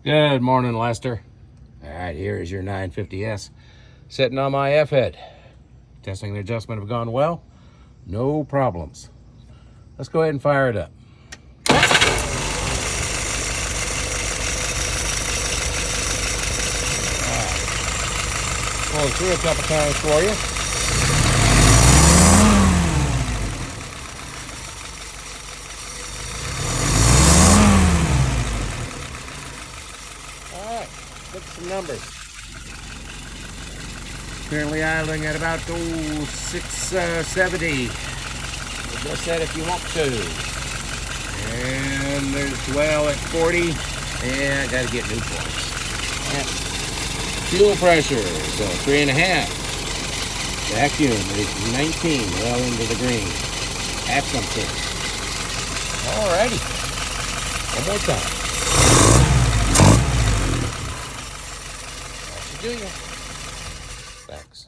Good morning, Lester. All right, here is your 950S sitting on my F-head. Testing and adjustment have gone well. No problems. Let's go ahead and fire it up. Pull it through a couple times for you. All right, look at some numbers. Currently idling at about 670. Adjust that if you want to. And there's dwell at 40. And I gotta get new points. Yeah. Fuel pressure, so 3.5. Vacuum is 19, well into the green. That's something. Alrighty. One more time. That should do you. Thanks.